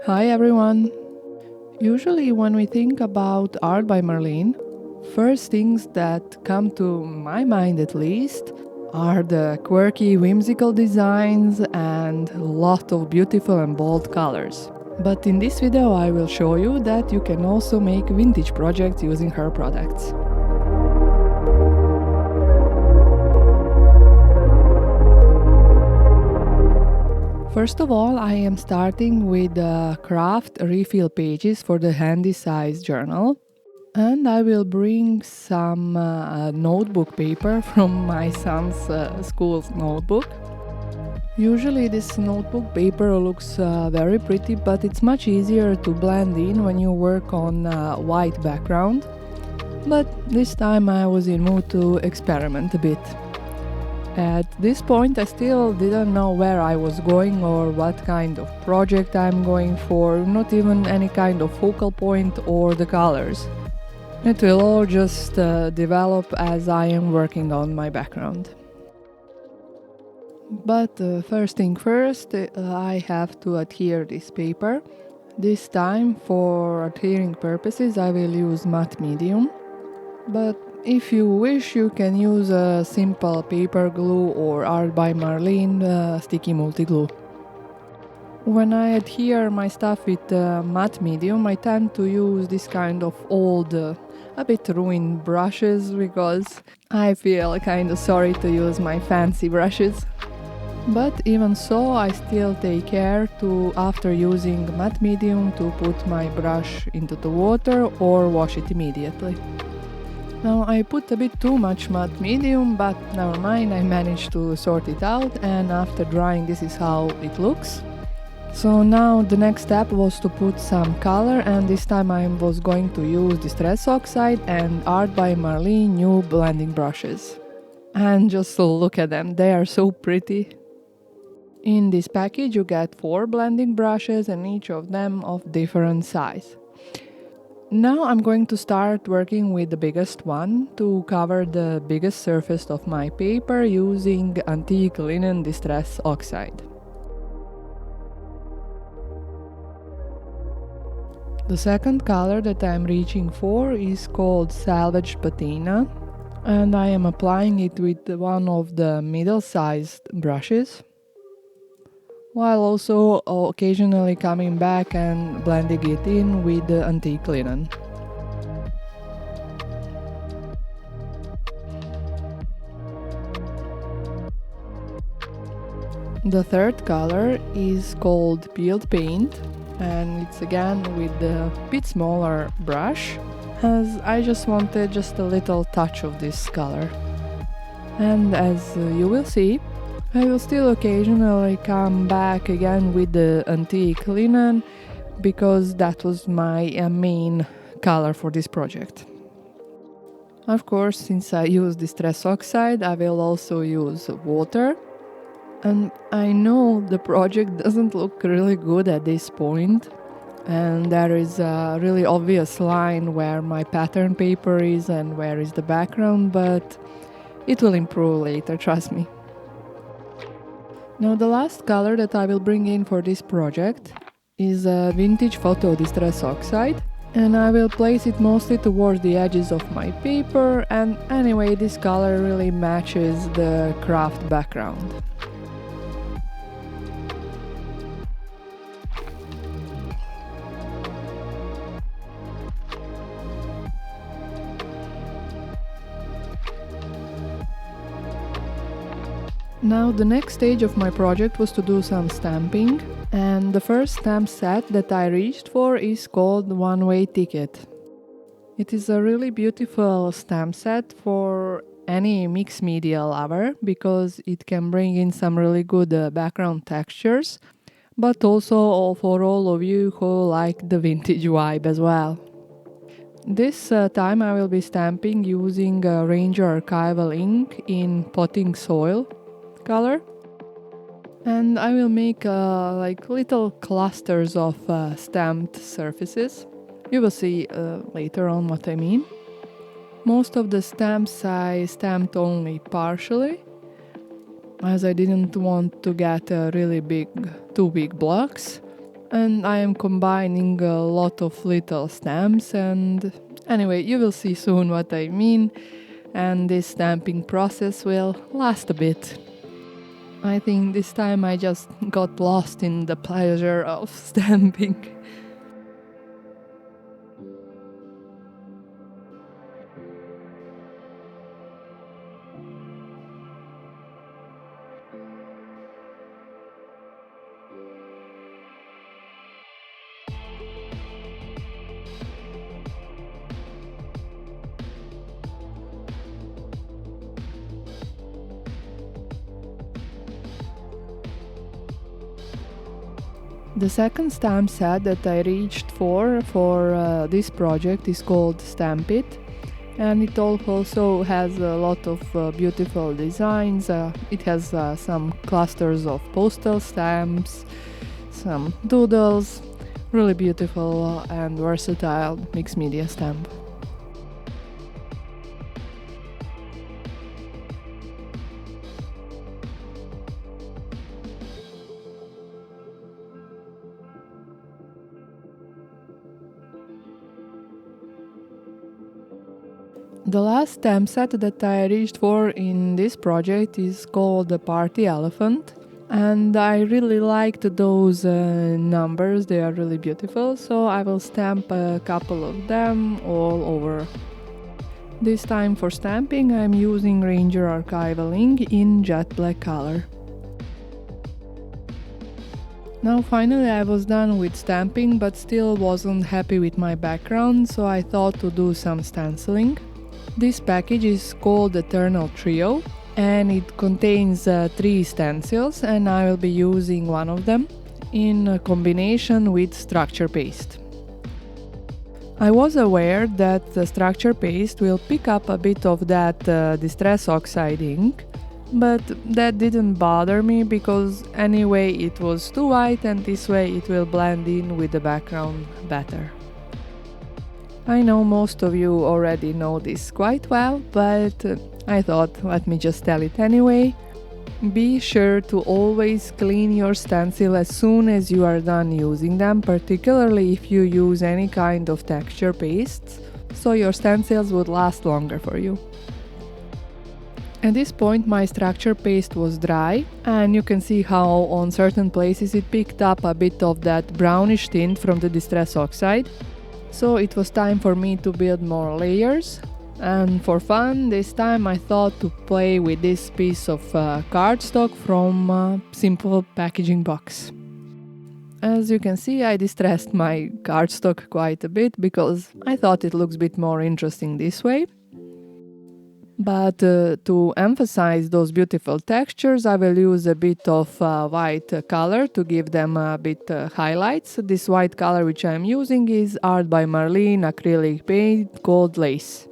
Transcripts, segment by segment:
Hi everyone! Usually when we think about art by Marlene, first things that come to my mind at least are the quirky whimsical designs and a lot of beautiful and bold colors. But in this video I will show you that you can also make vintage projects using her products. First of all, I am starting with the Kraft refill pages for the handy size journal. And I will bring some notebook paper from my son's school's notebook. Usually this notebook paper looks very pretty, but it's much easier to blend in when you work on a white background. But this time I was in mood to experiment a bit. At this point I still didn't know where I was going or what kind of project I'm going for, not even any kind of focal point or the colors. It will all just develop as I am working on my background. But first thing first, I have to adhere this paper. This time for adhering purposes I will use matte medium. But if you wish, you can use a simple paper glue or Art by Marlene sticky multi-glue. When I adhere my stuff with matte medium, I tend to use this kind of old, a bit ruined brushes because I feel kind of sorry to use my fancy brushes. But even so, I still take care to, after using matte medium, to put my brush into the water or wash it immediately. Now I put a bit too much matte medium, but never mind, I managed to sort it out, and after drying this is how it looks. So now the next step was to put some color, and this time I was going to use Distress Oxide and Art by Marlene new blending brushes. And just look at them, they are so pretty. In this package you get 4 blending brushes and each of them of different size. Now I'm going to start working with the biggest one to cover the biggest surface of my paper using Antique Linen Distress Oxide. The second color that I'm reaching for is called Salvaged Patina, and I am applying it with one of the middle-sized brushes, while also occasionally coming back and blending it in with the antique linen. The third color is called Peeled Paint, and it's again with a bit smaller brush, as I just wanted just a little touch of this color. And as you will see, I will still occasionally come back again with the antique linen, because that was my main color for this project. Of course, since I use Distress Oxide, I will also use water. And I know the project doesn't look really good at this point, and there is a really obvious line where my pattern paper is and where is the background, but it will improve later, trust me. Now the last color that I will bring in for this project is a Vintage Photo Distress Oxide, and I will place it mostly towards the edges of my paper, and anyway this color really matches the Kraft background. Now the next stage of my project was to do some stamping, and the first stamp set that I reached for is called One Way Ticket. It is a really beautiful stamp set for any mixed media lover because it can bring in some really good background textures, but also for all of you who like the vintage vibe as well. This time I will be stamping using Ranger Archival ink in Potting Soil color, and I will make like little clusters of stamped surfaces. You will see later on what I mean. Most of the stamps I stamped only partially, as I didn't want to get really too big blocks. And I am combining a lot of little stamps, and anyway, you will see soon what I mean, and this stamping process will last a bit. I think this time I just got lost in the pleasure of stamping. The second stamp set that I reached for this project is called Stamp It, and it also has a lot of beautiful designs. It has some clusters of postal stamps, some doodles, really beautiful and versatile mixed media stamp. The last stamp set that I reached for in this project is called the Party Elephant, and I really liked those numbers. They are really beautiful, so I will stamp a couple of them all over. This time for stamping I'm using Ranger Archival ink in jet black color. Now finally I was done with stamping, but still wasn't happy with my background, so I thought to do some stenciling. This package is called Eternal Trio, and it contains 3 stencils, and I will be using one of them in combination with structure paste. I was aware that the structure paste will pick up a bit of that Distress Oxide ink, but that didn't bother me because anyway it was too white, and this way it will blend in with the background better. I know most of you already know this quite well, but I thought let me just tell it anyway. Be sure to always clean your stencil as soon as you are done using them, particularly if you use any kind of texture pastes, so your stencils would last longer for you. At this point my structure paste was dry, and you can see how on certain places it picked up a bit of that brownish tint from the Distress Oxide. So it was time for me to build more layers, and for fun this time I thought to play with this piece of cardstock from a simple packaging box. As you can see, I distressed my cardstock quite a bit because I thought it looks a bit more interesting this way. But to emphasize those beautiful textures, I will use a bit of white color to give them a bit highlights. This white color which I am using is Art by Marlene acrylic paint called Lace.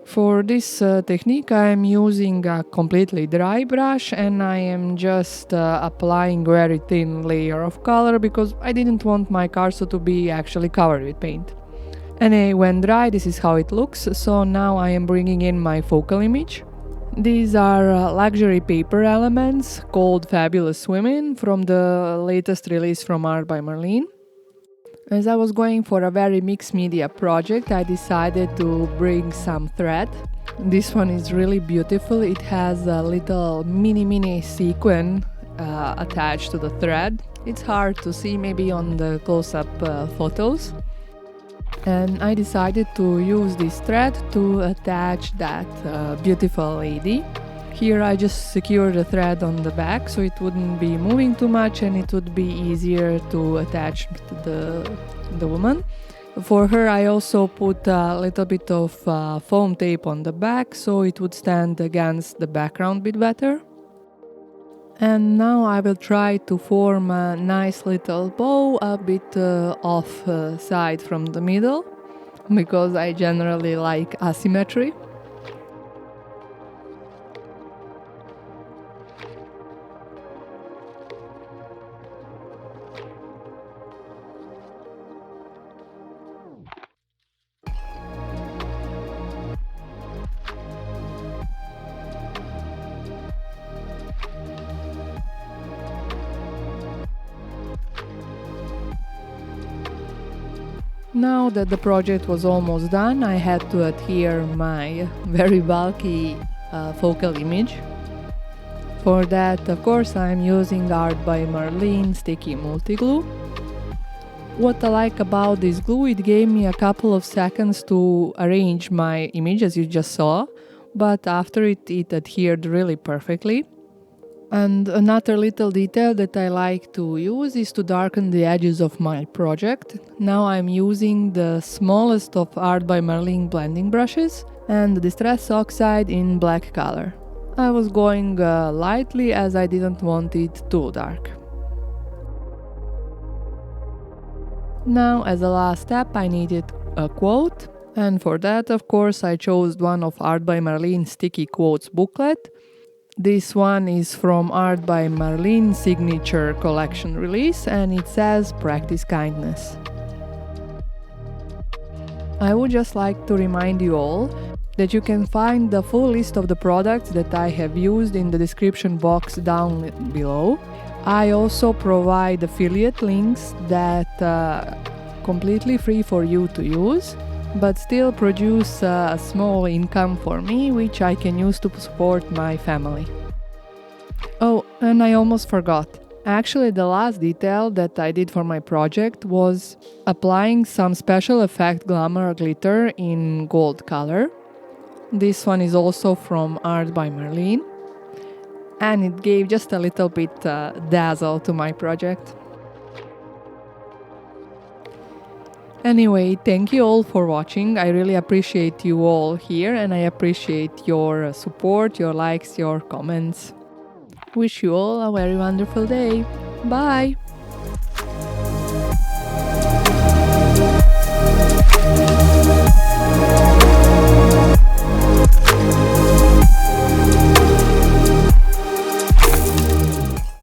For this technique I am using a completely dry brush, and I am just applying very thin layer of color because I didn't want my cardstock to be actually covered with paint. And when dry, this is how it looks, so now I am bringing in my focal image. These are luxury paper elements called Fabulous Women from the latest release from Art by Marlene. As I was going for a very mixed media project, I decided to bring some thread. This one is really beautiful. It has a little mini sequin attached to the thread. It's hard to see maybe on the close-up photos. And I decided to use this thread to attach that beautiful lady. Here I just secured the thread on the back so it wouldn't be moving too much, and it would be easier to attach to the woman. For her I also put a little bit of foam tape on the back so it would stand against the background a bit better. And now I will try to form a nice little bow a bit off side from the middle, because I generally like asymmetry. Now that the project was almost done, I had to adhere my very bulky focal image. For that, of course, I'm using Art by Marlene sticky multi-glue. What I like about this glue, it gave me a couple of seconds to arrange my image as you just saw, but after it adhered really perfectly. And another little detail that I like to use is to darken the edges of my project. Now I'm using the smallest of Art by Marlene blending brushes and the Distress Oxide in black color. I was going lightly as I didn't want it too dark. Now, as a last step, I needed a quote, and for that, of course, I chose one of Art by Marlene Sticky Quotes booklet. This one is from Art by Marlene Signature Collection release, and it says "Practice kindness." I would just like to remind you all that you can find the full list of the products that I have used in the description box down below. I also provide affiliate links that are completely free for you to use, but still produce a small income for me, which I can use to support my family. Oh, and I almost forgot. Actually, the last detail that I did for my project was applying some special effect glamour glitter in gold color. This one is also from Art by Marlene, and it gave just a little bit dazzle to my project. Anyway, thank you all for watching. I really appreciate you all here, and I appreciate your support, your likes, your comments. Wish you all a very wonderful day. Bye!